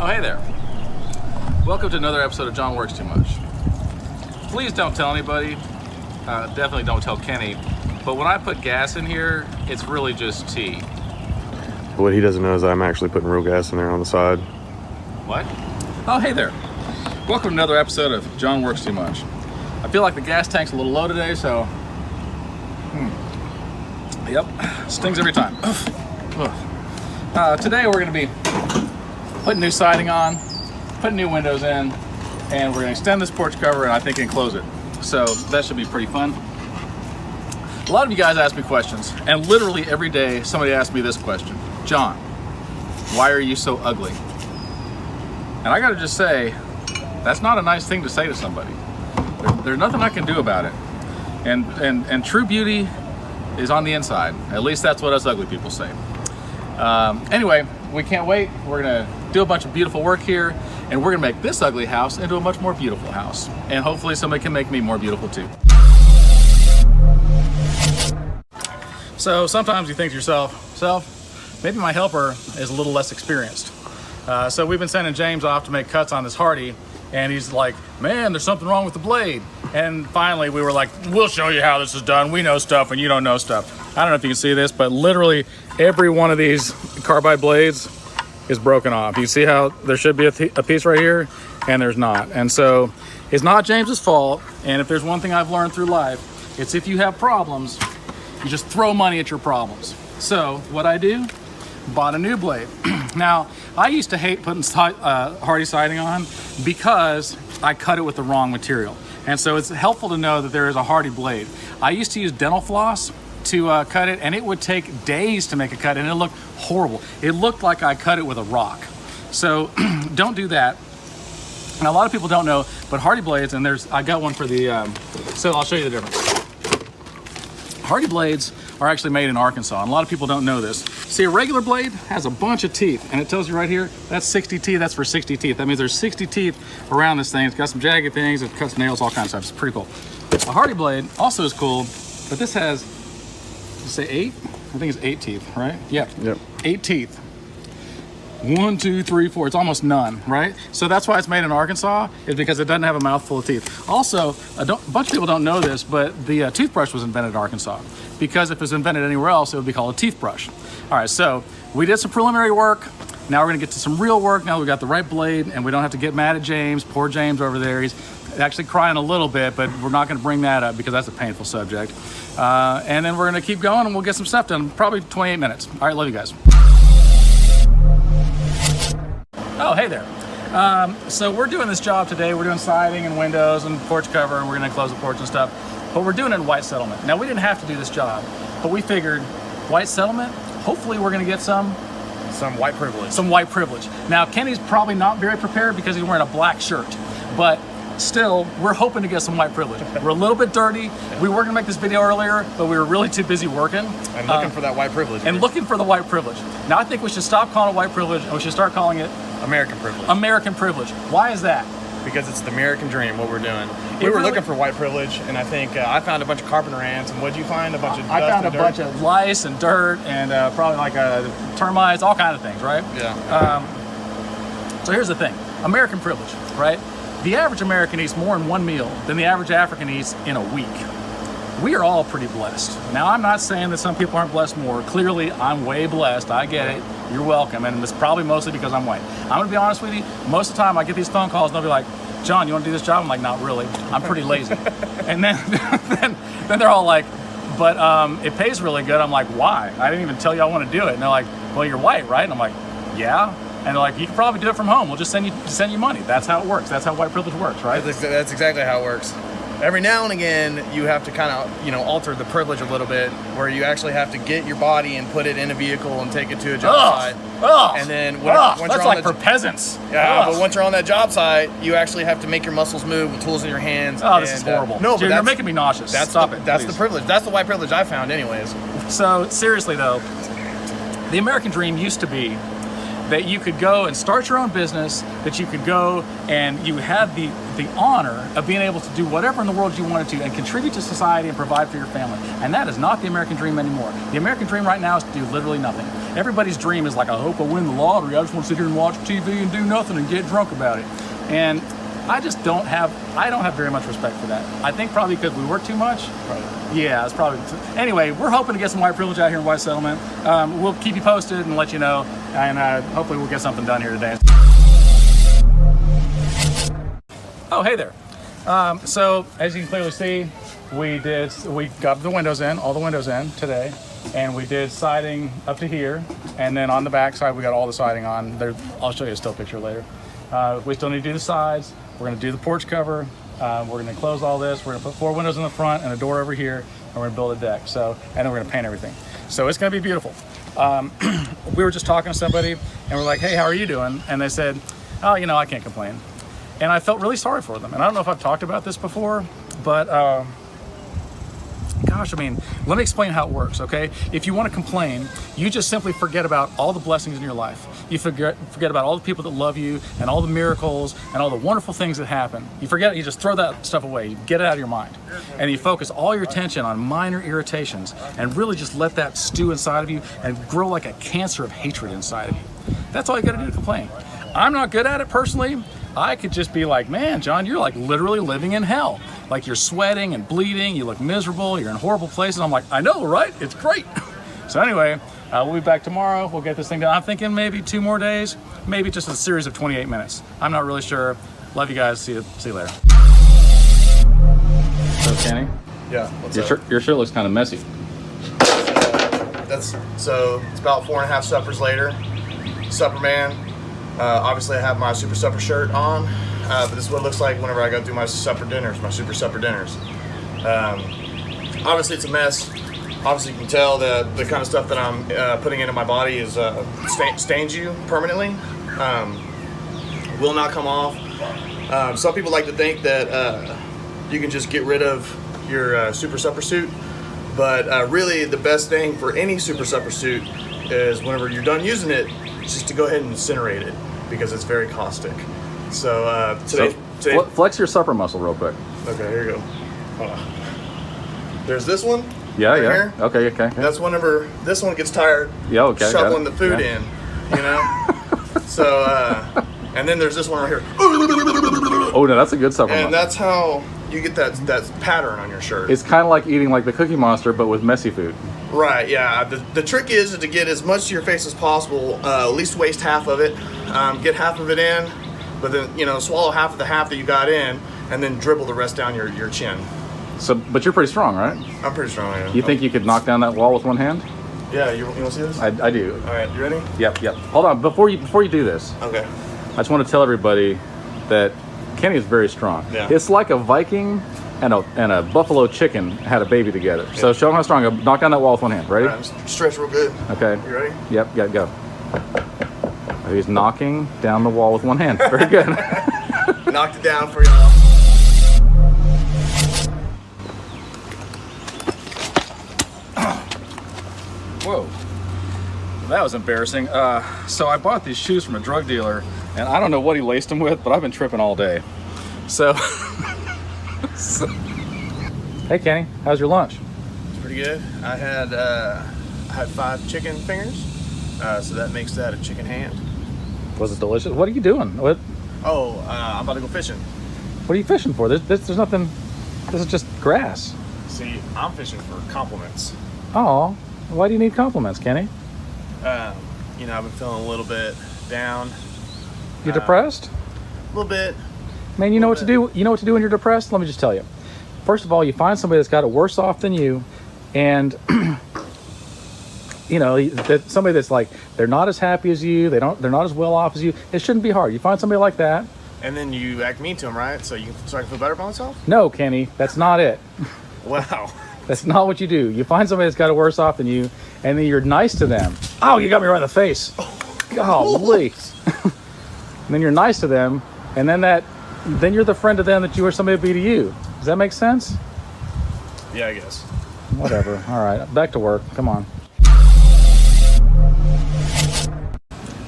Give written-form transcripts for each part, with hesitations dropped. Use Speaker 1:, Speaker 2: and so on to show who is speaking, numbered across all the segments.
Speaker 1: Oh, hey there. Welcome to another episode of John Works Too Much. Please don't tell anybody, definitely don't tell Kenny, but when I put gas in here, it's really just tea.
Speaker 2: What he doesn't know is I'm actually putting real gas in there on the side.
Speaker 1: What? Oh, hey there. Welcome to another episode of John Works Too Much. I feel like the gas tank's a little low today, so... Yep, stings every time. Today we're going to be putting new siding on, putting new windows in, and we're going to extend this porch cover and I think enclose it. So that should be pretty fun. A lot of you guys ask me questions, and literally every day somebody asks me this question: John, why are you so ugly? And I got to just say, that's not a nice thing to say to somebody. There's nothing I can do about it. And true beauty is on the inside. At least that's what us ugly people say. Anyway, we can't wait. We're gonna do a bunch of beautiful work here, and we're gonna make this ugly house into a much more beautiful house. And hopefully somebody can make me more beautiful too. So sometimes you think to yourself, maybe my helper is a little less experienced. So we've been sending James off to make cuts on this Hardy, and he's like, man, there's something wrong with the blade. And finally we were like, we'll show you how this is done. We know stuff and you don't know stuff. I don't know if you can see this, but literally every one of these carbide blades is broken off. You see how there should be a piece right here, and there's not. And so it's not James's fault. And if there's one thing I've learned through life, it's if you have problems, you just throw money at your problems. So what I do, bought a new blade. Now, I used to hate putting Hardy siding on because I cut it with the wrong material. And so it's helpful to know that there is a Hardy blade. I used to use dental floss to cut it, and it would take days to make a cut, and it looked horrible. It looked like I cut it with a rock. So don't do that. Now, a lot of people don't know, but Hardy blades, and I got one for the, so I'll show you the difference. Hardy blades are actually made in Arkansas, and a lot of people don't know this. See, a regular blade has a bunch of teeth, and it tells you right here, that's 60 teeth, that's for 60 teeth. That means there's 60 teeth around this thing. It's got some jagged things, it cuts nails, all kinds of stuff. It's pretty cool. A Hardy blade also is cool, but this has, did you say 8? I think it's 8 teeth, right? Yep. 8 teeth. 1, 2, 3, 4. It's almost none, right? So that's why it's made in Arkansas, is because it doesn't have a mouthful of teeth. Also, a bunch of people don't know this, but the toothbrush was invented in Arkansas, because if it was invented anywhere else, it would be called a teeth brush. All right, so we did some preliminary work. Now we're gonna get to some real work. Now we got the right blade, and we don't have to get mad at James. Poor James over there. He's actually crying a little bit, but we're not gonna bring that up because that's a painful subject. And then we're gonna keep going, and we'll get some stuff done, probably 28 minutes. All right, love you guys. Oh, hey there. So we're doing this job today. We're doing siding and windows and porch cover, and we're gonna close the porch and stuff, but we're doing it in white settlement. Now, we didn't have to do this job, but we figured white settlement, hopefully we're gonna get some
Speaker 3: white privilege.
Speaker 1: Some white privilege. Now, Kenny's probably not very prepared because he's wearing a black shirt, but still, we're hoping to get some white privilege. We're a little bit dirty. We were gonna make this video earlier, but we were really too busy working.
Speaker 3: And looking for that white privilege.
Speaker 1: And looking for the white privilege. Now, I think we should stop calling it white privilege, and we should start calling it
Speaker 3: American privilege.
Speaker 1: American privilege. Why is that?
Speaker 3: Because it's the American dream, what we're doing. We were looking for white privilege, and I think I found a bunch of carpenter ants, and what'd you find? A bunch of dust
Speaker 1: I found a
Speaker 3: and
Speaker 1: bunch
Speaker 3: dirt?
Speaker 1: of lice and dirt, and probably like termites, all kinds of things, right?
Speaker 3: Yeah.
Speaker 1: So here's the thing, American privilege, right? The average American eats more in one meal than the average African eats in a week. We are all pretty blessed. Now, I'm not saying that some people aren't blessed more. Clearly, I'm way blessed. I get it. You're welcome. And it's probably mostly because I'm white. I'm gonna be honest with you. Most of the time, I get these phone calls and they'll be like, John, you wanna do this job? I'm like, not really. I'm pretty lazy. And then they're all like, but it pays really good. I'm like, why? I didn't even tell you I wanna do it. And they're like, well, you're white, right? And I'm like, yeah. And they're like, you can probably do it from home. We'll just send you money. That's how it works. That's how white privilege works, right?
Speaker 3: That's exactly how it works. Every now and again, you have to kind of, alter the privilege a little bit, where you actually have to get your body and put it in a vehicle and take it to a job site. And then once
Speaker 1: that's
Speaker 3: you're
Speaker 1: like for peasants.
Speaker 3: Yeah, but once you're on that job site, you actually have to make your muscles move with tools in your hands.
Speaker 1: Oh, this is horrible.
Speaker 3: No, but
Speaker 1: you're making me nauseous. Stop it.
Speaker 3: That's
Speaker 1: please.
Speaker 3: the privilege. That's the white privilege I found anyways.
Speaker 1: So seriously though, the American dream used to be that you could go and start your own business, that you could go and you had the honor of being able to do whatever in the world you wanted to and contribute to society and provide for your family. And that is not the American dream anymore. The American dream right now is to do literally nothing. Everybody's dream is like, I hope I win the lottery. I just want to sit here and watch TV and do nothing and get drunk about it. And I just don't have very much respect for that. I think probably because we work too much.
Speaker 3: Right.
Speaker 1: Yeah, it's probably. Anyway, we're hoping to get some white privilege out here in White Settlement. We'll keep you posted and let you know, and hopefully we'll get something done here today. Oh, hey there. So as you can clearly see, we got the windows in, all the windows in today, and we did siding up to here, and then on the back side we got all the siding on. There, I'll show you a still picture later. We still need to do the sides. We're going to do the porch cover. We're going to close all this. We're going to put 4 windows in the front and a door over here, and we're going to build a deck. So, and then we're going to paint everything. So it's going to be beautiful. We were just talking to somebody, and we're like, "Hey, how are you doing?" And they said, "Oh, you know, I can't complain." And I felt really sorry for them. And I don't know if I've talked about this before, but gosh, I mean, let me explain how it works, okay? If you want to complain, you just simply forget about all the blessings in your life. You forget about all the people that love you and all the miracles and all the wonderful things that happen. You just throw that stuff away. You get it out of your mind. And you focus all your attention on minor irritations and really just let that stew inside of you and grow like a cancer of hatred inside of you. That's all you got to do to complain. I'm not good at it personally. I could just be like, man, John, you're like literally living in hell. Like you're sweating and bleeding, you look miserable, you're in horrible places. I'm like, I know, right? It's great. So anyway, we'll be back tomorrow. We'll get this thing done. I'm thinking maybe 2 more days, maybe just a series of 28 minutes. I'm not really sure. Love you guys. See you later. So Kenny?
Speaker 3: Yeah. What's up?
Speaker 1: Your shirt looks kind of messy.
Speaker 3: So it's about 4.5 suppers later. Supperman. Obviously I have my Super Supper shirt on, but this is what it looks like whenever I go through my supper dinners, my Super Supper dinners. Obviously it's a mess. Obviously you can tell the kind of stuff that I'm putting into my body is stains you permanently. Will not come off. Some people like to think that you can just get rid of your Super Supper suit, but really the best thing for any Super Supper suit is whenever you're done using it, just to go ahead and incinerate it, because it's very caustic. So today,
Speaker 1: flex your supper muscle real quick.
Speaker 3: Okay, here you go. Hold on. There's this one.
Speaker 1: Yeah,
Speaker 3: right
Speaker 1: yeah.
Speaker 3: Here.
Speaker 1: Okay.
Speaker 3: That's whenever this one gets tired.
Speaker 1: Yeah, okay.
Speaker 3: Shoveling the food in, you know. So and then there's this one right here.
Speaker 1: Oh no, that's a good supper muscle.
Speaker 3: And that's how you get that pattern on your shirt.
Speaker 1: It's kind of like eating like the Cookie Monster, but with messy food.
Speaker 3: Right, yeah. The trick is to get as much to your face as possible, at least waste half of it, get half of it in, but then, you know, swallow half of the half that you got in, and then dribble the rest down your chin.
Speaker 1: So, but you're pretty strong, right?
Speaker 3: I'm pretty strong, yeah.
Speaker 1: You think you could knock down that wall with one hand?
Speaker 3: Yeah, you want to see this?
Speaker 1: I do.
Speaker 3: All right, you ready?
Speaker 1: Yep. Hold on, before you do this,
Speaker 3: Okay.
Speaker 1: I just want to tell everybody that Kenny is very strong.
Speaker 3: Yeah.
Speaker 1: It's like a Viking and a buffalo chicken had a baby together.
Speaker 3: Yeah.
Speaker 1: So show them how strong. Knock down that wall with one hand. Ready?
Speaker 3: All right, stretch real good.
Speaker 1: Okay.
Speaker 3: You ready?
Speaker 1: Yep. Go. He's knocking down the wall with one hand. Very good.
Speaker 3: Knocked it down for y'all.
Speaker 1: Whoa. That was embarrassing. So I bought these shoes from a drug dealer, and I don't know what he laced them with, but I've been tripping all day. So, hey Kenny, how's your lunch?
Speaker 3: It's pretty good. I had 5 chicken fingers, so that makes that a chicken hand.
Speaker 1: Was it delicious? What are you doing? What
Speaker 3: I'm about to go fishing.
Speaker 1: are you fishing for? There's nothing. This is just grass.
Speaker 3: See, I'm fishing for compliments.
Speaker 1: Oh, why do you need compliments, Kenny?
Speaker 3: You know, I've been feeling a little bit down.
Speaker 1: You depressed?
Speaker 3: A little bit.
Speaker 1: Man, you know what to do. You know what to do when you're depressed? Let me just tell you. First of all, you find somebody that's got it worse off than you, and you know, somebody that's like, they're not as happy as you, they're not as well off as you. It shouldn't be hard. You find somebody like that.
Speaker 3: And then you act mean to them, right? So I can feel better about myself?
Speaker 1: No, Kenny, that's not it.
Speaker 3: Wow.
Speaker 1: That's not what you do. You find somebody that's got it worse off than you, and then you're nice to them. Oh, you got me right in the face. Golly. And then you're nice to them, and then you're the friend to them that you or somebody would be to you. Does that make sense?
Speaker 3: Yeah, I guess.
Speaker 1: Whatever. All right, back to work. Come on.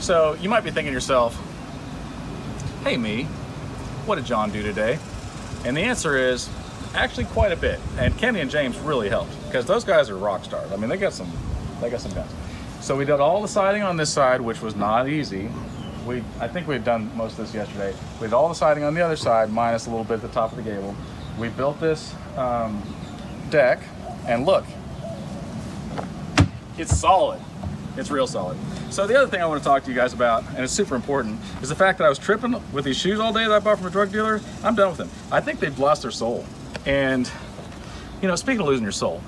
Speaker 1: So you might be thinking to yourself, hey me, what did John do today? And the answer is actually quite a bit. And Kenny and James really helped because those guys are rock stars. I mean, they got some guns. So we did all the siding on this side, which was not easy. I think we had done most of this yesterday. We did all the siding on the other side, minus a little bit at the top of the gable. We built this deck, and look, it's solid. It's real solid. So the other thing I want to talk to you guys about, and it's super important, is the fact that I was tripping with these shoes all day that I bought from a drug dealer. I'm done with them. I think they've lost their soul. And, you know, speaking of losing your soul,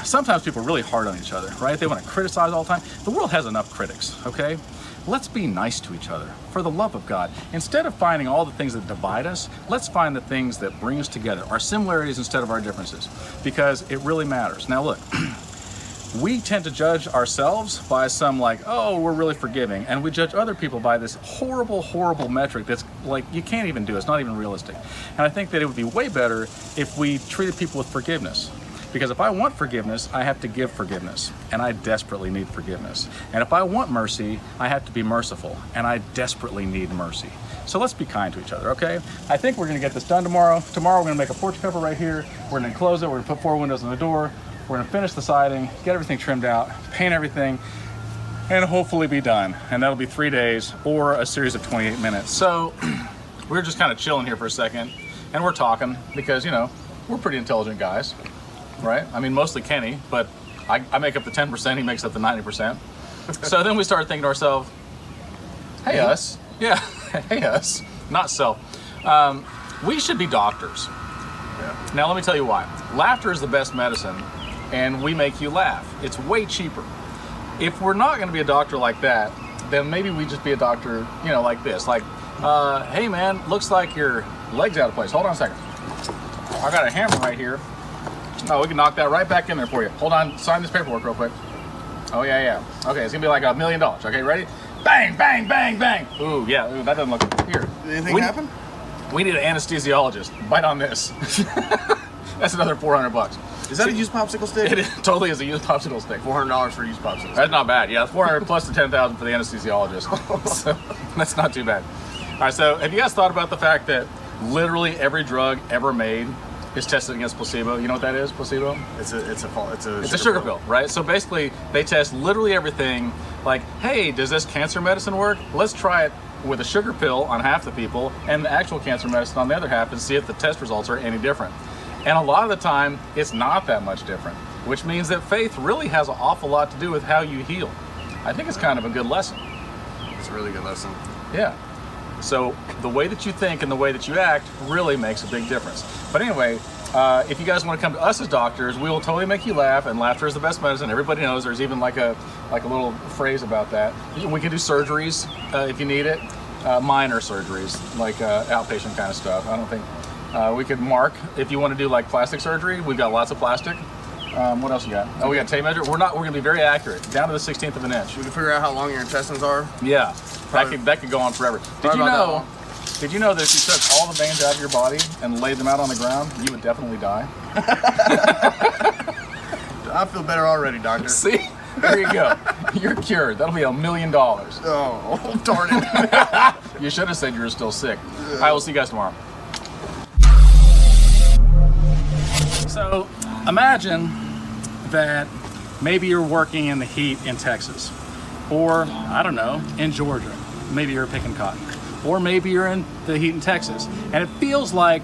Speaker 1: sometimes people are really hard on each other, right? They want to criticize all the time. The world has enough critics, okay? Let's be nice to each other, for the love of God. Instead of finding all the things that divide us, let's find the things that bring us together, our similarities instead of our differences, because it really matters. Now look, we tend to judge ourselves by some like, oh, we're really forgiving, and we judge other people by this horrible, horrible metric that's like, you can't even do, it's not even realistic. And I think that it would be way better if we treated people with forgiveness. Because if I want forgiveness, I have to give forgiveness, and I desperately need forgiveness. And if I want mercy, I have to be merciful, and I desperately need mercy. So let's be kind to each other, okay? I think we're gonna get this done tomorrow. Tomorrow we're gonna make a porch cover right here. We're gonna enclose it, we're gonna put 4 windows on the door. We're gonna finish the siding, get everything trimmed out, paint everything, and hopefully be done. And that'll be 3 days or a series of 28 minutes. So we're just kind of chilling here for a second, and we're talking because, you know, we're pretty intelligent guys. Right? I mean, mostly Kenny, but I make up the 10%, he makes up the 90%. So then we started thinking to ourselves, hey us, yeah, hey us, not self. We should be doctors. Yeah. Now let me tell you why. Laughter is the best medicine, and we make you laugh. It's way cheaper. If we're not gonna be a doctor like that, then maybe we just be a doctor, you know, like this. Like, hey man, looks like your leg's out of place. Hold on a second. I got a hammer right here. Oh, we can knock that right back in there for you. Hold on, sign this paperwork real quick. Oh, yeah. Okay, it's gonna be like $1 million. Okay, ready? Bang, bang, bang, bang. Ooh, yeah, ooh, that doesn't look good. Here.
Speaker 3: Did anything happen?
Speaker 1: We need an anesthesiologist. Bite on this. That's another $400.
Speaker 3: Is that a used popsicle stick?
Speaker 1: It totally is a used popsicle stick.
Speaker 3: $400 for a used popsicle stick.
Speaker 1: That's not bad. Yeah, $400 plus the $10,000 for the anesthesiologist. So that's not too bad. All right, so have you guys thought about the fact that literally every drug ever made is tested against placebo? You know what that is, placebo?
Speaker 3: It's a
Speaker 1: sugar pill, right? So basically, they test literally everything. Like, hey, does this cancer medicine work? Let's try it with a sugar pill on half the people and the actual cancer medicine on the other half and see if the test results are any different. And a lot of the time, it's not that much different, which means that faith really has an awful lot to do with how you heal. I think it's kind of a good lesson.
Speaker 3: It's a really good lesson.
Speaker 1: Yeah. So the way that you think and the way that you act really makes a big difference. But anyway, if you guys want to come to us as doctors, we will totally make you laugh, and laughter is the best medicine. Everybody knows. There's even like a little phrase about that. We can do surgeries if you need it, minor surgeries, like outpatient kind of stuff. I don't think we could mark if you want to do like plastic surgery. We've got lots of plastic. What else you got? Oh, we got tape measure. We're going to be very accurate, down to the 16th of an inch.
Speaker 3: We can figure out how long your intestines are.
Speaker 1: Yeah, that could go on forever. Did you know that if you took all the veins out of your body and laid them out on the ground, you would definitely die?
Speaker 3: I feel better already, doctor.
Speaker 1: See? There you go. You're cured. That'll be $1 million.
Speaker 3: Oh, darn it.
Speaker 1: You should have said you were still sick. All right, we'll see you guys tomorrow. So imagine that maybe you're working in the heat in Texas, or I don't know, in Georgia. Maybe you're picking cotton, or maybe you're in the heat in Texas, and it feels like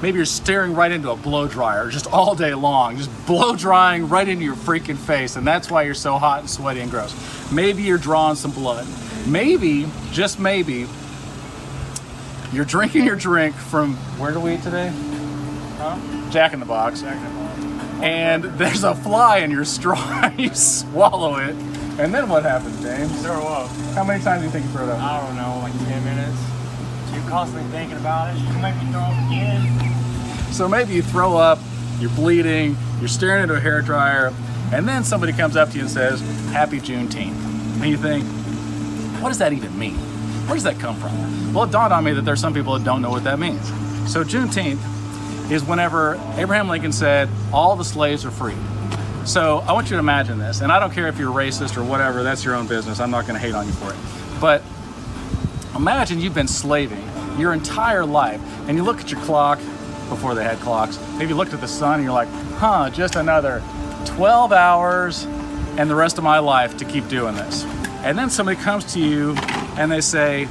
Speaker 1: maybe you're staring right into a blow dryer just all day long, just blow drying right into your freaking face, and that's why you're so hot and sweaty and gross. Maybe you're drawing some blood. Maybe, just maybe, you're drinking your drink from, where do we eat today? Huh? Jack in the Box. And there's a fly in your straw, you swallow it, and then what happens, James?
Speaker 4: Throw up.
Speaker 1: How many times do you think you throw it up?
Speaker 4: I don't know, like 10 minutes. You're constantly thinking about it. You can make me throw up again.
Speaker 1: So maybe you throw up, you're bleeding, you're staring into a hairdryer, and then somebody comes up to you and says, Happy Juneteenth. And you think, what does that even mean? Where does that come from? Well, it dawned on me that there's some people that don't know what that means. So Juneteenth is whenever Abraham Lincoln said, all the slaves are free. So I want you to imagine this, and I don't care if you're racist or whatever, that's your own business. I'm not gonna hate on you for it. But imagine you've been slaving your entire life, and you look at your clock, before they had clocks, maybe you looked at the sun and you're like, just another 12 hours and the rest of my life to keep doing this. And then somebody comes to you and they say,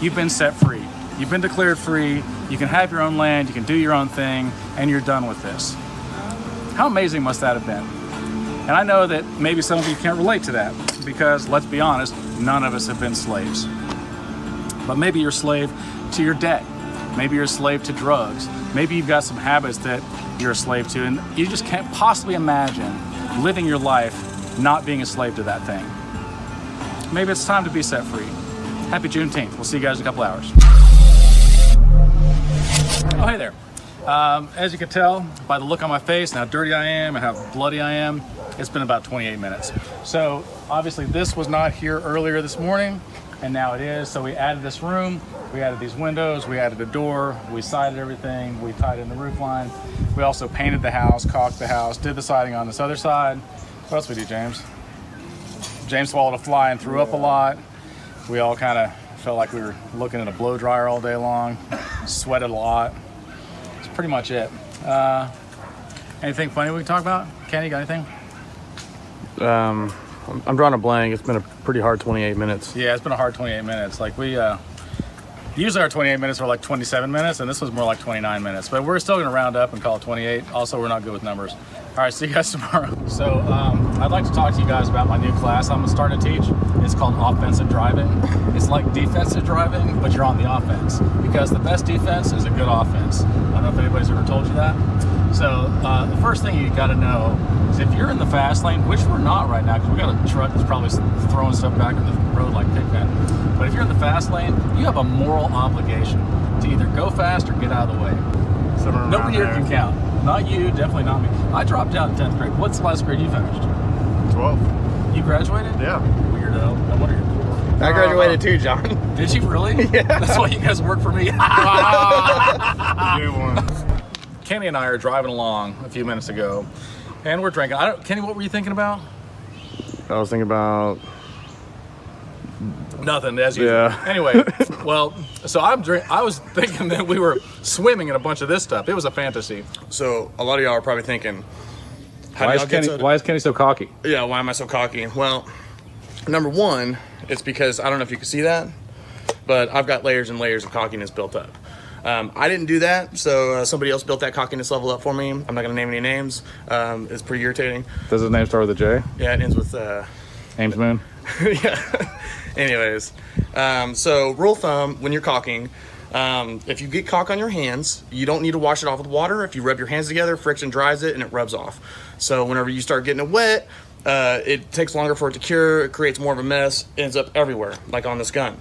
Speaker 1: you've been set free. You've been declared free. You can have your own land, you can do your own thing, and you're done with this. How amazing must that have been? And I know that maybe some of you can't relate to that because, let's be honest, none of us have been slaves. But maybe you're a slave to your debt. Maybe you're a slave to drugs. Maybe you've got some habits that you're a slave to, and you just can't possibly imagine living your life not being a slave to that thing. Maybe it's time to be set free. Happy Juneteenth. We'll see you guys in a couple hours. Oh, hey there. As you can tell by the look on my face and how dirty I am and how bloody I am, it's been about 28 minutes. So obviously this was not here earlier this morning, and now it is. So we added this room, we added these windows, we added a door, we sided everything, we tied in the roof line. We also painted the house, caulked the house, did the siding on this other side. What else we do, James? James swallowed a fly and threw up a lot. We all kind of felt like we were looking at a blow dryer all day long, sweated a lot. That's pretty much it. Anything funny we can talk about? Kenny, got anything?
Speaker 2: I'm drawing a blank. It's been a pretty hard 28 minutes.
Speaker 1: Yeah, it's been a hard 28 minutes. Like we, usually our 28 minutes are like 27 minutes, and this was more like 29 minutes. But we're still gonna round up and call it 28. Also, we're not good with numbers. All right, see you guys tomorrow. So I'd like to talk to you guys about my new class I'm gonna start to teach. It's called offensive driving. It's like defensive driving, but you're on the offense. Because the best defense is a good offense. I don't know if anybody's ever told you that. So the first thing you gotta know is if you're in the fast lane, which we're not right now, because we got a truck that's probably throwing stuff back in the road like Pigpen. But if you're in the fast lane, you have a moral obligation to either go fast or get out of the way. Nobody here can count. Not you, definitely not me. I dropped out in 10th grade. What's the last grade you finished?
Speaker 3: 12.
Speaker 1: You graduated?
Speaker 3: Yeah.
Speaker 1: Weirdo. No wonder you're poor.
Speaker 3: I graduated too, John.
Speaker 1: Did you really?
Speaker 3: Yeah.
Speaker 1: That's why you guys work for me.
Speaker 3: New one.
Speaker 1: Kenny and I are driving along a few minutes ago, and we're drinking. Kenny, what were you thinking about?
Speaker 2: I was thinking about,
Speaker 1: Nothing, as usual.
Speaker 2: Yeah.
Speaker 1: Anyway, well, so I was thinking that we were swimming in a bunch of this stuff. It was a fantasy.
Speaker 3: So a lot of y'all are probably thinking, how
Speaker 2: why
Speaker 3: do
Speaker 2: is
Speaker 3: y'all get
Speaker 2: Kenny, why is Kenny so cocky?
Speaker 3: Yeah, why am I so cocky? Well, number one, it's because I don't know if you can see that, but I've got layers and layers of cockiness built up. I didn't do that, so somebody else built that cockiness level up for me. I'm not going to name any names. It's pretty irritating.
Speaker 2: Does his name start with a J?
Speaker 3: Yeah, it ends with
Speaker 2: Ames Moon?
Speaker 3: yeah. Anyways, so rule of thumb when you're caulking, if you get caulk on your hands, you don't need to wash it off with water. If you rub your hands together, friction dries it and it rubs off. So whenever you start getting it wet, it takes longer for it to cure. It creates more of a mess, ends up everywhere, like on this gun.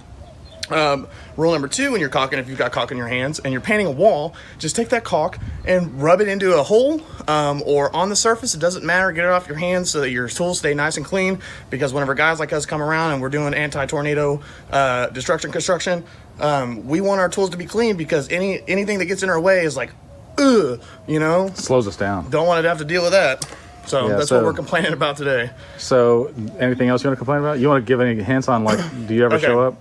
Speaker 3: Rule number two, when you're caulking, if you've got caulk in your hands and you're painting a wall, just take that caulk and rub it into a hole or on the surface. It doesn't matter. Get it off your hands so that your tools stay nice and clean, because whenever guys like us come around and we're doing anti-tornado construction, we want our tools to be clean, because anything that gets in our way is like, ugh, you know?
Speaker 2: Slows us down.
Speaker 3: Don't want to have to deal with that. So
Speaker 2: Yeah,
Speaker 3: that's
Speaker 2: so-
Speaker 3: what we're complaining about today.
Speaker 2: So, anything else you want to complain about? You want to give any hints on, like, do you ever
Speaker 3: Okay.
Speaker 2: show up?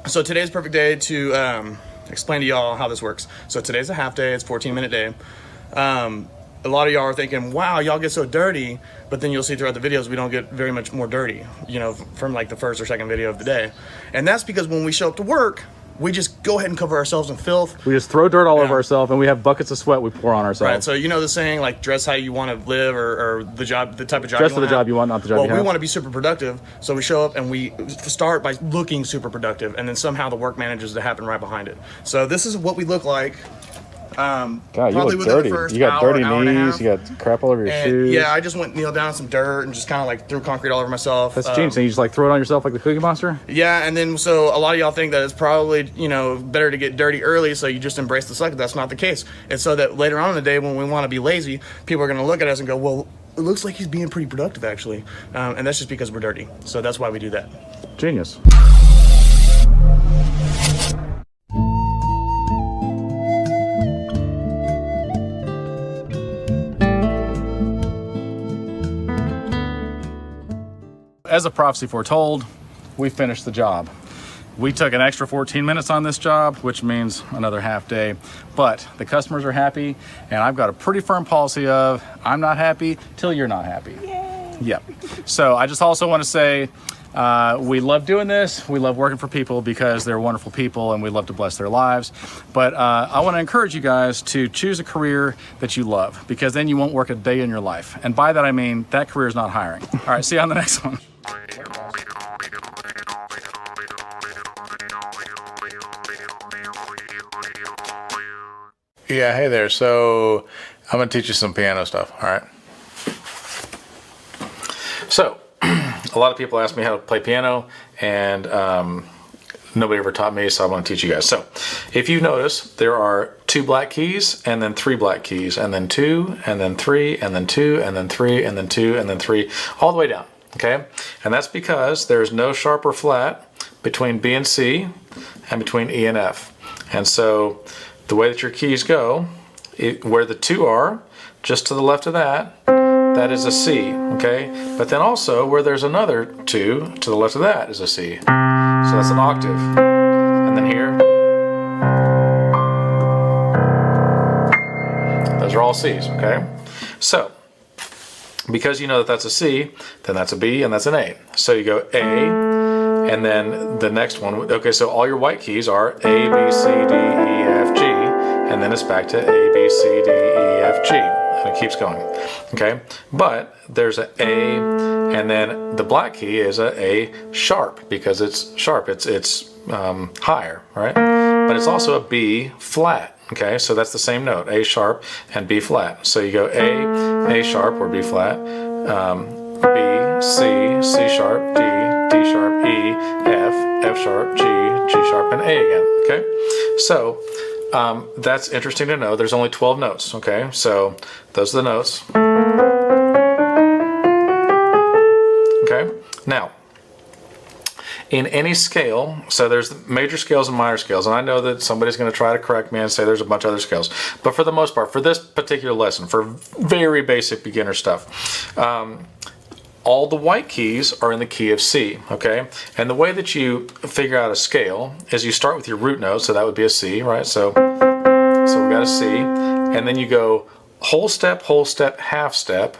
Speaker 3: So today's a perfect day to explain to y'all how this works. So today's a half day. It's a 14-minute day. A lot of y'all are thinking, wow, y'all get so dirty, but then you'll see throughout the videos we don't get very much more dirty, you know, from like the first or second video of the day. And that's because when we show up to work, we just go ahead and cover ourselves in filth.
Speaker 2: We just throw dirt all
Speaker 3: Yeah.
Speaker 2: over ourselves, and we have buckets of sweat we pour on ourselves.
Speaker 3: Right, so you know the saying, like, dress how you want to live, or the type of job
Speaker 2: Dress
Speaker 3: you
Speaker 2: for the
Speaker 3: wanna
Speaker 2: job
Speaker 3: have.
Speaker 2: you want, not the job
Speaker 3: well,
Speaker 2: you
Speaker 3: we
Speaker 2: have.
Speaker 3: want to be super productive, so we show up and we start by looking super productive, and then somehow the work manages to happen right behind it. So this is what we look like.
Speaker 2: God, you
Speaker 3: probably
Speaker 2: look
Speaker 3: within the
Speaker 2: dirty.
Speaker 3: first
Speaker 2: You got
Speaker 3: hour,
Speaker 2: dirty
Speaker 3: hour and a
Speaker 2: knees.
Speaker 3: half.
Speaker 2: You got crap all over your
Speaker 3: And
Speaker 2: shoes.
Speaker 3: yeah, I just went kneel down in some dirt and just kind of like threw concrete all over myself.
Speaker 2: That's genius. And you just like throw it on yourself like the Cookie Monster?
Speaker 3: Yeah, and then so a lot of y'all think that it's probably, you know, better to get dirty early, so you just embrace the suck. That's not the case. It's so that later on in the day when we want to be lazy, people are going to look at us and go, well, it looks like he's being pretty productive actually. And that's just because we're dirty. So that's why we do that.
Speaker 2: Genius.
Speaker 1: as a prophecy foretold, we finished the job. We took an extra 14 minutes on this job, which means another half day, but the customers are happy, and I've got a pretty firm policy of I'm not happy till you're not happy. Yay. Yep. So I just also want to say we love doing this. We love working for people because they're wonderful people and we love to bless their lives. But I want to encourage you guys to choose a career that you love, because then you won't work a day in your life. And by that I mean that career is not hiring. All right, see you on the next one.
Speaker 5: Yeah, hey there. So I'm going to teach you some piano stuff, all right? So a lot of people ask me how to play piano, and nobody ever taught me, so I want to teach you guys. So if you notice, there are 2 black keys, and then 3 black keys, and then 2, and then 3, and then 2, and then 3, and then 2, and then 3, all the way down, okay? And that's because there's no sharp or flat between B and C and between E and F. And so the way that your keys go, where the 2 are, just to the left of that, that is a C, okay? But then also where there's another 2 to the left of that is a C. So that's an octave. And then here, those are all C's, okay? So, because you know that that's a C, then that's a B and that's an A. So you go A, and then the next one, okay, so all your white keys are A, B, C, D, E, F, G, and then it's back to A, B, C, D, E, F, G, and it keeps going, okay? But there's a A, and then the black key is a A sharp, because it's sharp, it's higher, right? But it's also a B flat, okay? So that's the same note, A sharp and B flat. So you go A sharp or B flat, B, C, C sharp, D, D sharp, E, F, F sharp, G, G sharp, and A again, okay? So that's interesting to know. There's only 12 notes, okay? So those are the notes. Okay? Now, in any scale, so there's major scales and minor scales, and I know that somebody's going to try to correct me and say there's a bunch of other scales, but for the most part, for this particular lesson, for very basic beginner stuff, all the white keys are in the key of C, okay? And the way that you figure out a scale is you start with your root note, so that would be a C, right? So we got a C, and then you go whole step, half step,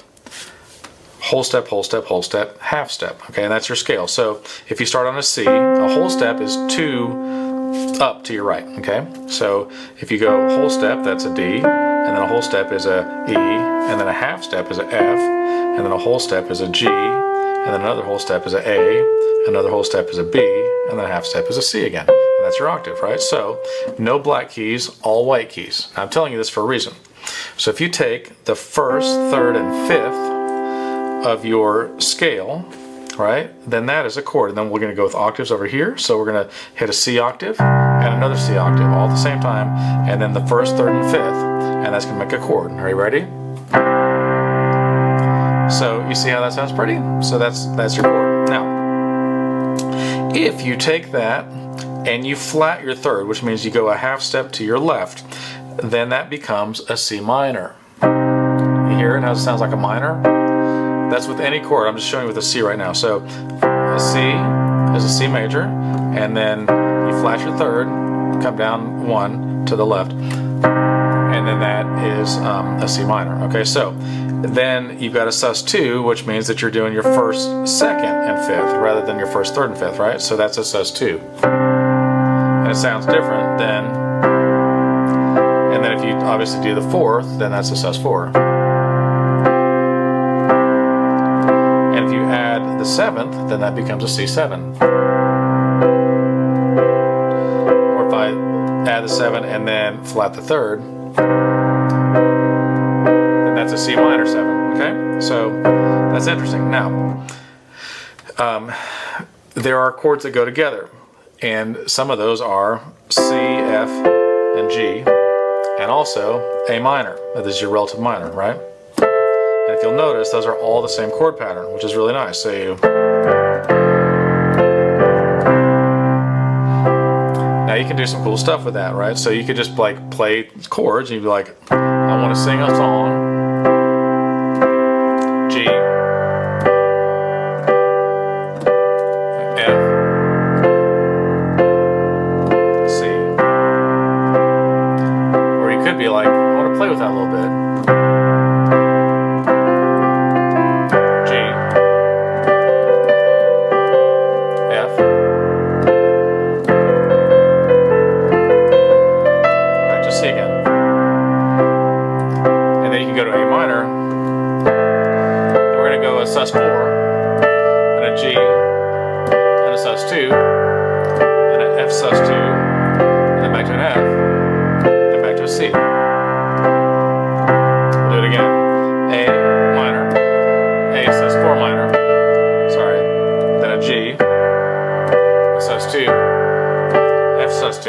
Speaker 5: whole step, whole step, whole step, half step, okay? And that's your scale. So if you start on a C, a whole step is 2 up to your right, okay? So if you go whole step, that's a D, and then a whole step is a E, and then a half step is a F, and then a whole step is a G, and then another whole step is a A, another whole step is a B, and then a half step is a C again. And that's your octave, right? So no black keys, all white keys. Now, I'm telling you this for a reason. So if you take the first, third, and fifth of your scale, right, then that is a chord. And then we're going to go with octaves over here. So we're going to hit a C octave and another C octave all at the same time, and then the first, third, and fifth, and that's going to make a chord. Are you ready? So you see how that sounds pretty? So that's your chord. Now, if you take that and you flat your third, which means you go a half step to your left, then that becomes a C minor. You hear it? How it sounds like a minor? That's with any chord. I'm just showing you with a C right now. So a C is a C major, and then you flat your third, come down 1 to the left, and then that is a C minor. Okay, so then you've got a sus2, which means that you're doing your first, second, and fifth rather than your first, third, and fifth, right? So that's a sus2. And it sounds different than, and then if you obviously do the fourth, then that's a sus4. And if you add the seventh, then that becomes a C7. Or if I add the 7 and then flat the third, then that's a C minor 7, okay? So that's interesting. Now, there are chords that go together, and some of those are C, F, and G, and also A minor. That is your relative minor, right? And if you'll notice, those are all the same chord pattern, which is really nice. So you... Now you can do some cool stuff with that, right? So you could just like play chords and you'd be like, I want to sing a song, G, might be like, I want to play with that a little bit. G, F, back to C again. And then you can go to A minor. And we're going to go a sus4, and a G, and a sus2, and an F sus2, and then back to an F, and back to a C. We'll do it again. A minor, A sus4 minor, sorry, then a G, a sus2, F sus2,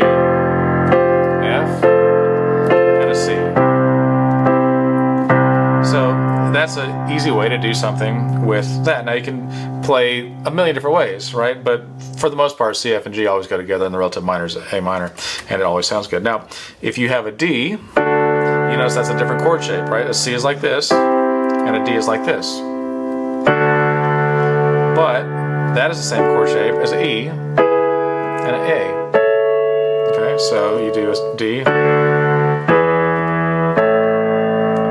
Speaker 5: F, and a C. So that's an easy way to do something with that. Now you can play a million different ways, right? But for the most part, C, F, and G always go together, and the relative minor is A minor, and it always sounds good. Now, if you have a D, you notice that's a different chord shape, right? A C is like this, and a D is like this. But that is the same chord shape as an E and an A. Okay, so you do a D.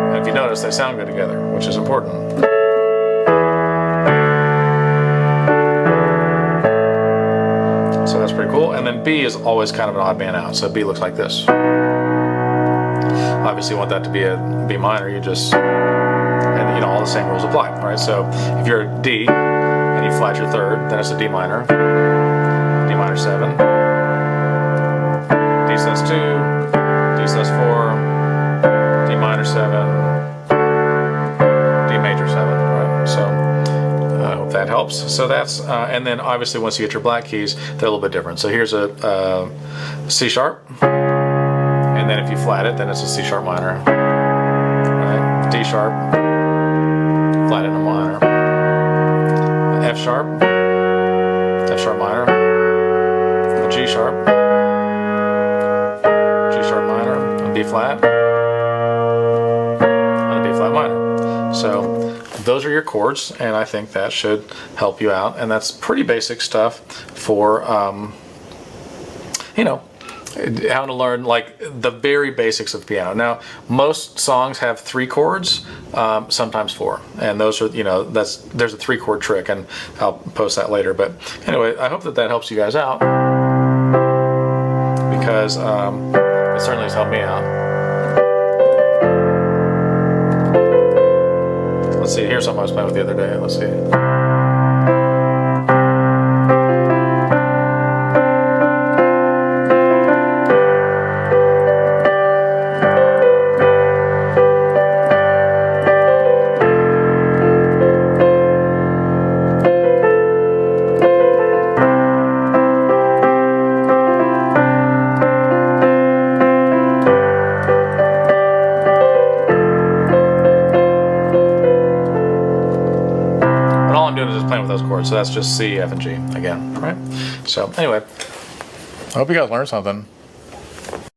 Speaker 5: And if you notice, they sound good together, which is important. So that's pretty cool. And then B is always kind of an odd man out. So B looks like this. Obviously you want that to be a B minor, you just, and you know, all the same rules apply. All right, so if you're a D and you flat your third, then it's a D minor, D minor 7, D sus2, D sus4, D minor 7, D major 7, right? So I hope that helps. So that's, and then obviously once you get your black keys, they're a little bit different. So here's a C sharp, and then if you flat it, then it's a C sharp minor, right? D sharp, flat it in a minor, F sharp minor, a G sharp minor, a B flat, and a B flat minor. So those are your chords, and I think that should help you out. And that's pretty basic stuff for, you know, how to learn like the very basics of piano. Now, most songs have 3 chords, sometimes 4, and those are, you know, there's a 3-chord trick, and I'll post that later. But anyway, I hope that helps you guys out, because it certainly has helped me out. Let's see, here's something I was playing with the other day. Let's see. So that's just C, F, and G again, right? So anyway, I hope you guys learned something.